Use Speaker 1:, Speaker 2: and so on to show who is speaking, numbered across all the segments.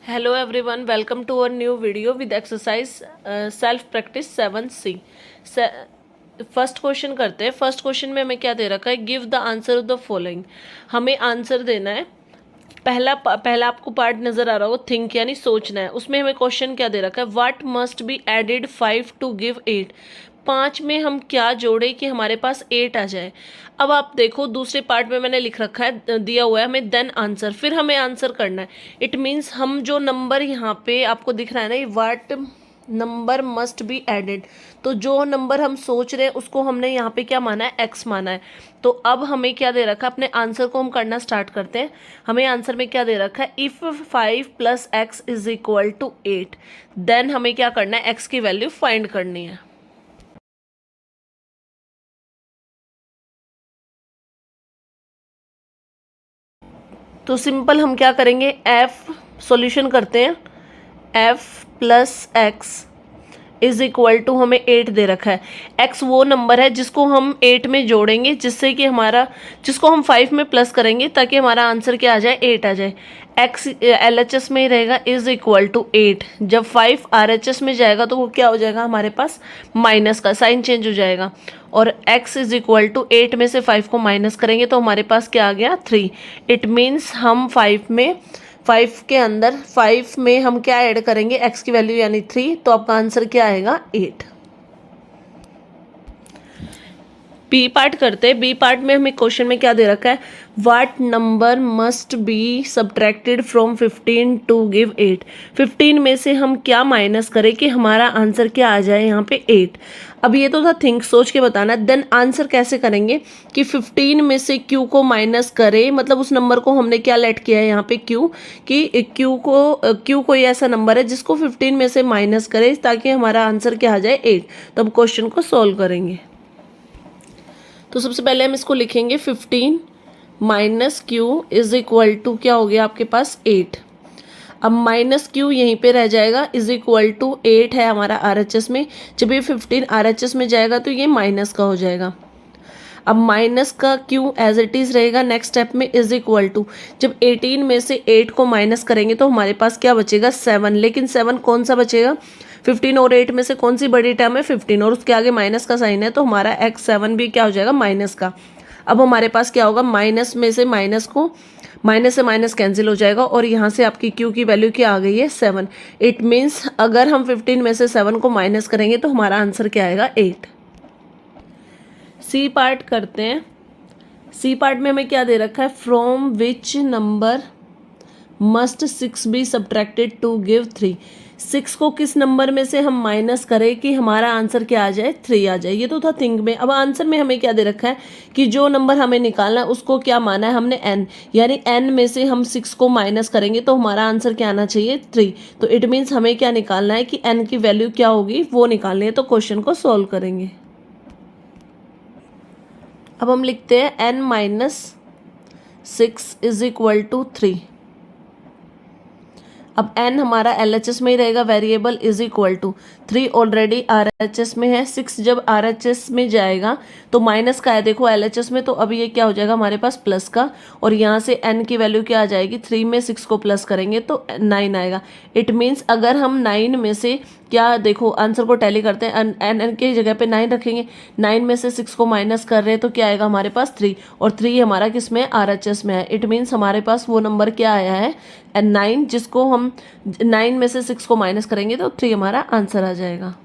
Speaker 1: Hello everyone, welcome to our new video with exercise self practice 7C। First question करते हैं। First question में हमें क्या दे रखा है, give the answer of the following. हमें आंसर देना है। पहला आपको पार्ट नजर आ रहा होगा, थिंक यानी सोचना है। उसमें हमें क्वेश्चन क्या दे रखा है, what must be added 5 to give 8। 5 में हम क्या जोड़े कि हमारे पास 8 आ जाए। अब आप देखो दूसरे पार्ट में मैंने लिख रखा है, दिया हुआ है हमें देन आंसर, फिर हमें आंसर करना है। इट मीन्स हम जो नंबर यहाँ पे आपको दिख रहा है ना, ये what number must be added, तो जो नंबर हम सोच रहे हैं उसको हमने यहाँ पे क्या माना है, एक्स माना है। तो अब हमें क्या दे रखा है, अपने आंसर को हम करना स्टार्ट करते हैं। हमें आंसर में क्या दे रखा है, if 5 + x is equal to 8, then हमें क्या करना है, x की वैल्यू फाइंड करनी है। तो सिंपल हम क्या करेंगे, f सॉल्यूशन करते हैं। f + x is equal to हमें 8 दे रखा है। x वो नंबर है जिसको हम 8 में जोड़ेंगे, जिससे कि जिसको हम 5 में प्लस करेंगे ताकि हमारा आंसर क्या आ जाए, 8 आ जाए। x LHS में ही रहेगा, इज इक्वल टू 8। जब 5 RHS में जाएगा तो वो क्या हो जाएगा, हमारे पास माइनस का साइन चेंज हो जाएगा। और x इज इक्वल टू 8 में से 5 को माइनस करेंगे तो हमारे पास क्या आ गया, 3। इट मीन्स हम 5 के अंदर 5 में हम क्या ऐड करेंगे, x की वैल्यू यानी 3, तो आपका आंसर क्या आएगा, 8। बी पार्ट करते हैं। बी पार्ट में हमें क्वेश्चन में क्या दे रखा है, what number must be subtracted from 15 to give 8। 15 में से हम क्या माइनस करें कि हमारा आंसर क्या आ जाए, यहाँ पे 8। अब ये तो था थिंक, सोच के बताना। देन आंसर कैसे करेंगे कि 15 में से q को माइनस करें, मतलब उस नंबर को हमने क्या लेट किया है यहाँ पे q, कि q कोई ऐसा नंबर है जिसको 15 में से माइनस करें ताकि हमारा आंसर क्या आ जाए, 8। तो अब क्वेश्चन को सोल्व करेंगे। तो सबसे पहले हम इसको लिखेंगे 15 minus q is equal to क्या हो गया आपके पास, 8। अब माइनस क्यू यहीं पे रह जाएगा, इज इक्वल टू 8 है हमारा RHS में। जब ये 15 RHS में जाएगा तो ये माइनस का हो जाएगा। अब माइनस का क्यू एज इट इज रहेगा, नेक्स्ट स्टेप में इज इक्वल टू, जब 18 में से 8 को माइनस करेंगे तो हमारे पास क्या बचेगा, 7। लेकिन 7 कौन सा बचेगा, 15 और 8 में से कौन सी बड़ी टर्म है, 15, और उसके आगे माइनस का साइन है तो हमारा x7 भी क्या हो जाएगा, माइनस का। अब हमारे पास क्या होगा, माइनस से माइनस कैंसिल हो जाएगा और यहाँ से आपकी q की वैल्यू क्या आ गई है, 7। इट मीन्स अगर हम 15 में से 7 को माइनस करेंगे तो हमारा आंसर क्या आएगा, 8। सी पार्ट करते हैं। सी पार्ट में हमें क्या दे रखा है, from which number must 6 be subtracted to give 3। 6 को किस नंबर में से हम माइनस करें कि हमारा आंसर क्या आ जाए, 3 आ जाए। ये तो था थिंक में। अब आंसर में हमें क्या दे रखा है कि जो नंबर हमें निकालना है उसको क्या माना है हमने, n, यानी n में से हम 6 को माइनस करेंगे तो हमारा आंसर क्या आना चाहिए, 3। तो इट मीन्स हमें क्या निकालना है कि n की वैल्यू क्या होगी, वो निकालनी है। तो क्वेश्चन को सोल्व करेंगे। अब हम लिखते हैं n - 6 इज इक्वल टू 3। अब n हमारा LHS में ही रहेगा, variable, is equal to 3 already RHS में है। 6 जब RHS में जाएगा तो माइनस का है, देखो LHS में, तो अब ये क्या हो जाएगा हमारे पास, प्लस का। और यहाँ से n की वैल्यू क्या आ जाएगी, 3 में 6 को प्लस करेंगे तो 9 आएगा। इट मीन्स अगर हम 9 में से क्या, देखो आंसर को टैली करते हैं, n की जगह पे 9 रखेंगे, 9 में से 6 को माइनस कर रहे हैं तो क्या आएगा हमारे पास, 3। और 3 हमारा किस में, RHS में है। इट मीन्स हमारे पास वो नंबर क्या आया है, 9, जिसको हम 9 में से 6 को माइनस करेंगे तो 3 हमारा आंसर आ जाएगा।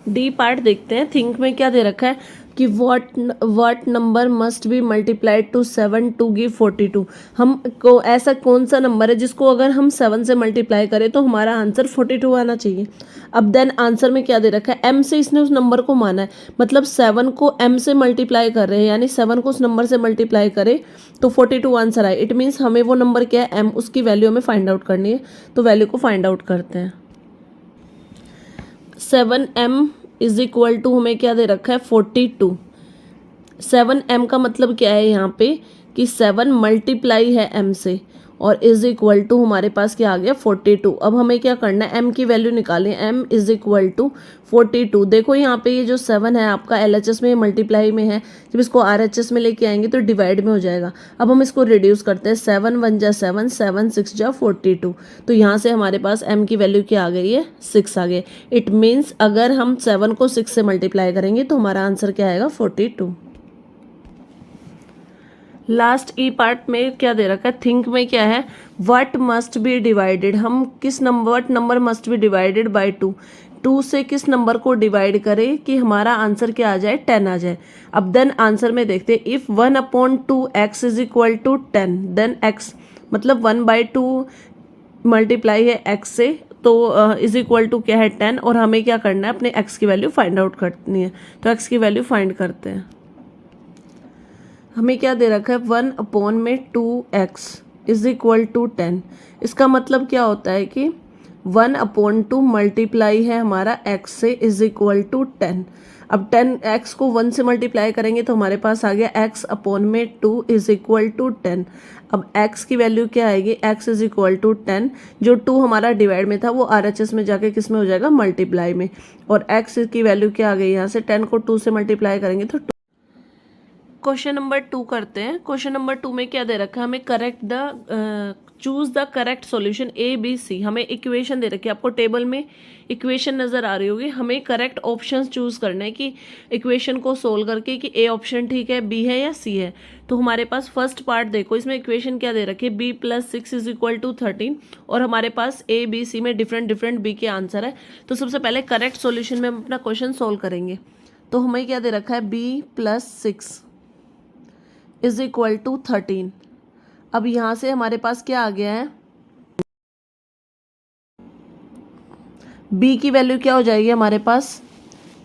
Speaker 1: डी पार्ट देखते हैं। थिंक में क्या दे रखा है कि what number must be multiplied to 7 to give 42। हमको ऐसा कौन सा नंबर है जिसको अगर हम 7 से मल्टीप्लाई करें तो हमारा आंसर 42 आना चाहिए। अब देन आंसर में क्या दे रखा है, m से इसने उस नंबर को माना है, मतलब 7 को m से मल्टीप्लाई कर रहे हैं, यानी 7 को उस नंबर से मल्टीप्लाई करें तो 42 आंसर आए। इट मीन्स हमें वो नंबर क्या है, m, उसकी वैल्यू हमें फाइंड आउट करनी है। तो वैल्यू को फाइंड आउट करते हैं। 7m इज इक्वल टू हमें क्या दे रखा है, 42। 7m का मतलब क्या है यहाँ पे कि 7 मल्टीप्लाई है m से, और इज इक्वल टू हमारे पास क्या आ गया 42। अब हमें क्या करना है, m की वैल्यू निकालें, m इज इक्वल टू 42। देखो यहाँ पे ये जो 7 है आपका LHS में मल्टीप्लाई में है, जब इसको RHS में लेके आएंगे तो डिवाइड में हो जाएगा। अब हम इसको रिड्यूस करते हैं, 7 1 जा 7, 7 6 जा 42। तो यहाँ से हमारे पास m की वैल्यू क्या आ गई है, 6 आ गई। इट मीन्स अगर हम 7 को 6 से मल्टीप्लाई करेंगे तो हमारा आंसर क्या आएगा 42। लास्ट ई पार्ट में क्या दे रखा है, थिंक में क्या है, व्हाट मस्ट बी डिवाइडेड, हम किस number, what number must B divided by 2 से किस नंबर को डिवाइड करें कि हमारा आंसर क्या आ जाए, 10 आ जाए। अब देन आंसर में देखते हैं, if 1/2x is equal to 10 then x, मतलब 1/2 मल्टीप्लाई है x से, तो इज इक्वल टू क्या है 10, और हमें क्या करना है, अपने x की वैल्यू फाइंड आउट करनी है। तो x की वैल्यू फाइंड करते हैं। हमें क्या दे रखा है, 1/2x इज इक्वल टू 10। इसका मतलब क्या होता है कि 1/2 मल्टीप्लाई है हमारा x से इज इक्वल टू 10। अब 10x को 1 से मल्टीप्लाई करेंगे तो हमारे पास आ गया x/2 इज इक्वल टू 10। अब x की वैल्यू क्या आएगी, x इज इक्वल टू 10, जो 2 हमारा डिवाइड में था वो RHS में जाके किस में हो जाएगा, मल्टीप्लाई में। और x की वैल्यू क्या आ गई, यहाँ से 10 को 2 से मल्टीप्लाई करेंगे तो क्वेश्चन नंबर 2 करते हैं। क्वेश्चन नंबर 2 में क्या दे रखा है, हमें correct the choose the correct solution A B C। हमें इक्वेशन दे रखी है, आपको टेबल में इक्वेशन नज़र आ रही होगी। हमें करेक्ट ऑप्शंस चूज करना है कि इक्वेशन को सोल्व करके कि A ऑप्शन ठीक है, B है या C है। तो हमारे पास फर्स्ट पार्ट देखो, इसमें इक्वेशन क्या दे रखी है, B + 6 इज इक्वल टू 13, और हमारे पास A B C में डिफरेंट B के आंसर है। तो सबसे पहले करेक्ट सॉल्यूशन में हम अपना क्वेश्चन सोल्व करेंगे। तो हमें क्या दे रखा है, B + 6 इज इक्वल टू 13। अब यहाँ से हमारे पास क्या आ गया है, B की वैल्यू क्या हो जाएगी हमारे पास,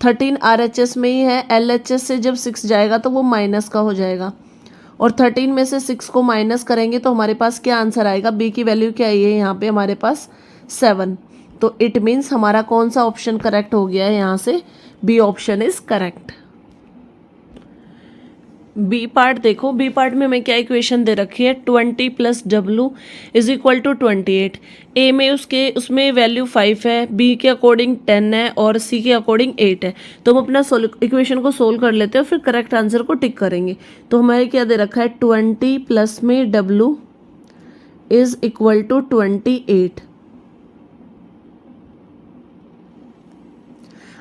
Speaker 1: 13 RHS में ही है, LHS से जब 6 जाएगा तो वो माइनस का हो जाएगा, और 13 में से 6 को माइनस करेंगे तो हमारे पास क्या आंसर आएगा, B की वैल्यू क्या आई है यहाँ पे हमारे पास 7। तो इट मीन्स हमारा कौन सा ऑप्शन करेक्ट हो गया है, यहाँ से B option is correct. B part देखो, बी पार्ट में हमें क्या इक्वेशन दे रखी है, 20 + W इज इक्वल टू 28। ए में उसमें वैल्यू 5 है, बी के अकॉर्डिंग 10 है और सी के अकॉर्डिंग 8 है। तो हम अपना इक्वेशन को सोल्व कर लेते हैं और फिर करेक्ट आंसर को टिक करेंगे। तो हमारे क्या दे रखा है, 20 प्लस में W इज इक्वल टू 28।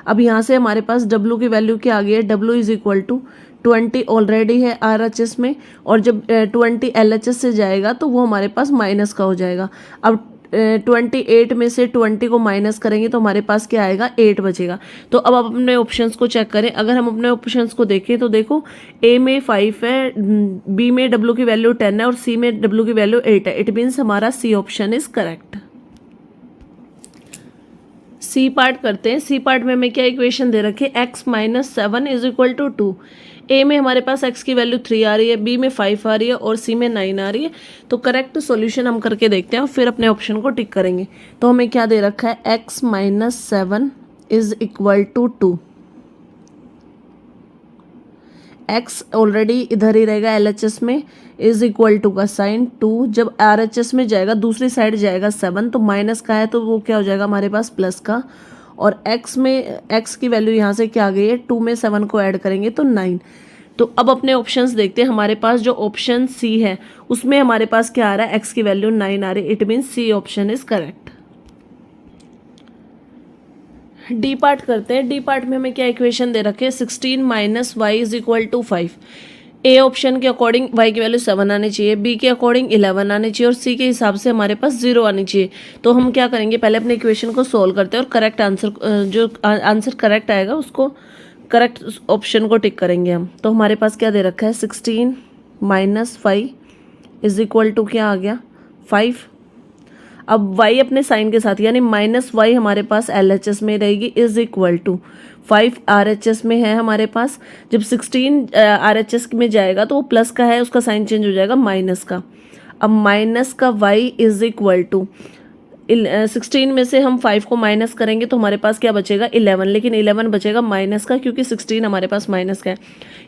Speaker 1: अब यहाँ से हमारे पास W की वैल्यू क्या आ गई है, W is equal to 20 already है RHS में, और जब 20 LHS से जाएगा तो वो हमारे पास माइनस का हो जाएगा। अब 28 में से 20 को माइनस करेंगे तो हमारे पास क्या आएगा, 8 बचेगा। तो अब आप अपने ऑप्शंस को चेक करें। अगर हम अपने ऑप्शंस को देखें तो देखो, A में 5 है, B में W की वैल्यू 10 है और C में W की वैल्यू 8 है। इट मीन्स हमारा C option is correct. C part करते हैं। सी पार्ट में हमें क्या इक्वेशन दे रखी है, x - 7 इज इक्वल टू 2। ए में हमारे पास x की वैल्यू 3 आ रही है, बी में 5 आ रही है और सी में 9 आ रही है। तो करेक्ट सॉल्यूशन हम करके देखते हैं और फिर अपने ऑप्शन को टिक करेंगे। तो हमें क्या दे रखा है, x - 7 is equal to 2। x already इधर ही रहेगा LHS में, इज इक्वल टू का साइन 2, जब RHS में जाएगा दूसरी साइड जाएगा 7, तो माइनस का है तो वो क्या हो जाएगा हमारे पास प्लस का। और x की वैल्यू यहाँ से क्या आ गई है, 2 में 7 को ऐड करेंगे तो 9। तो अब अपने ऑप्शंस देखते हैं। हमारे पास जो ऑप्शन सी है उसमें हमारे पास क्या आ रहा है, x की वैल्यू 9 आ रही है। It means C option is correct. D part करते हैं। डी पार्ट में हमें क्या इक्वेशन दे रखे हैं, 16 - y is equal to 5। A option के अकॉर्डिंग y की वैल्यू 7 आनी चाहिए, बी के अकॉर्डिंग 11 आनी चाहिए और सी के हिसाब से हमारे पास 0 आनी चाहिए। तो हम क्या करेंगे, पहले अपने इक्वेशन को सोल्व करते हैं और करेक्ट आंसर, जो आंसर करेक्ट आएगा उसको करेक्ट ऑप्शन को टिक करेंगे हम। तो हमारे पास क्या दे रखा है, 16 - 5 इज इक्वल टू क्या आ गया, 5। अब y अपने साइन के साथ यानी -y हमारे पास LHS में रहेगी, इज इक्वल टू 5 RHS में है हमारे पास। जब 16 RHS में जाएगा तो वो प्लस का है, उसका साइन चेंज हो जाएगा माइनस का। अब माइनस का y इज इक्वल टू 16 में से हम 5 को माइनस करेंगे तो हमारे पास क्या बचेगा 11, लेकिन 11 बचेगा माइनस का, क्योंकि 16 हमारे पास माइनस का है।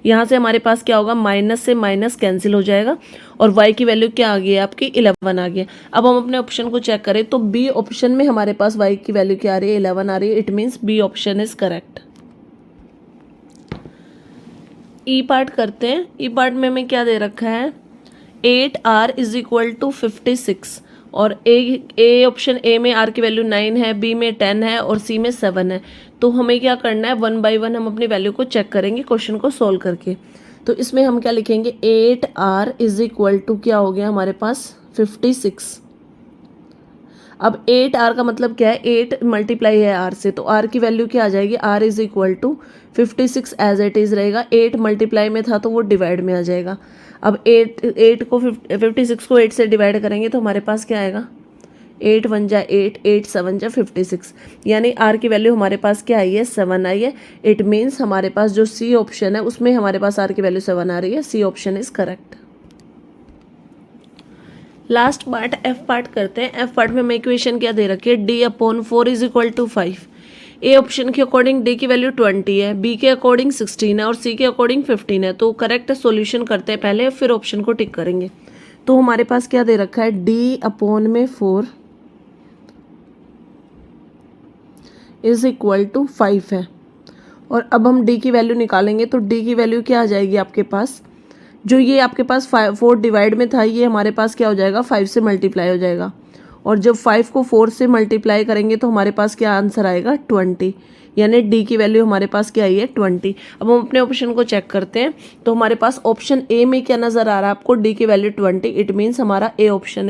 Speaker 1: यहाँ से हमारे पास क्या होगा, माइनस से माइनस कैंसिल हो जाएगा और y की वैल्यू क्या आ गई है आपकी 11 आ गई है। अब हम अपने ऑप्शन को चेक करें तो बी ऑप्शन में हमारे पास y की वैल्यू क्या आ रही है, 11 आ रही है। It means B option is correct. E part करते हैं। ई पार्ट में हमें क्या दे रखा है, 8r इज इक्वल टू 56 और ए ऑप्शन ए में r की वैल्यू 9 है, बी में 10 है और सी में 7 है। तो हमें क्या करना है, 1 बाय 1 हम अपनी वैल्यू को चेक करेंगे क्वेश्चन को सोल्व करके। तो इसमें हम क्या लिखेंगे, 8r इज इक्वल टू क्या हो गया हमारे पास 56। अब 8r का मतलब क्या है, 8 मल्टीप्लाई है r से, तो r की वैल्यू क्या आ जाएगी, r is equal to 56 as it is रहेगा। 8 मल्टीप्लाई में था तो वो डिवाइड में आ जाएगा। अब 8 को 56 को 8 से डिवाइड करेंगे तो हमारे पास क्या आएगा, 8 1 जा 8, 8 7 जा 56, यानी r की वैल्यू हमारे पास क्या आई है, 7 आई है। इट मीन्स हमारे पास जो सी ऑप्शन है उसमें हमारे पास r की वैल्यू 7 आ रही है। C option is correct. Last part F part करते हैं। एफ पार्ट में हमें इक्वेशन क्या दे रखी है, d/4 is equal to 5। A option के अकॉर्डिंग डी की वैल्यू 20 है, बी के अकॉर्डिंग 16 है और सी के अकॉर्डिंग 15 है। तो करेक्ट सॉल्यूशन करते हैं पहले, फिर ऑप्शन को टिक करेंगे। तो हमारे पास क्या दे रखा है, d/4 इज इक्वल टू 5 है। और अब हम d की वैल्यू निकालेंगे तो d की वैल्यू क्या आ जाएगी आपके पास, जो ये आपके पास 4 डिवाइड में था ये हमारे पास क्या हो जाएगा, 5 से मल्टीप्लाई हो जाएगा। और जब 5 को 4 से मल्टीप्लाई करेंगे तो हमारे पास क्या आंसर आएगा, 20, यानी डी की वैल्यू हमारे पास क्या आई है, 20। अब हम अपने ऑप्शन को चेक करते हैं तो हमारे पास ऑप्शन ए में क्या नज़र आ रहा है आपको, डी की वैल्यू 20। इट मीन्स हमारा ए ऑप्शन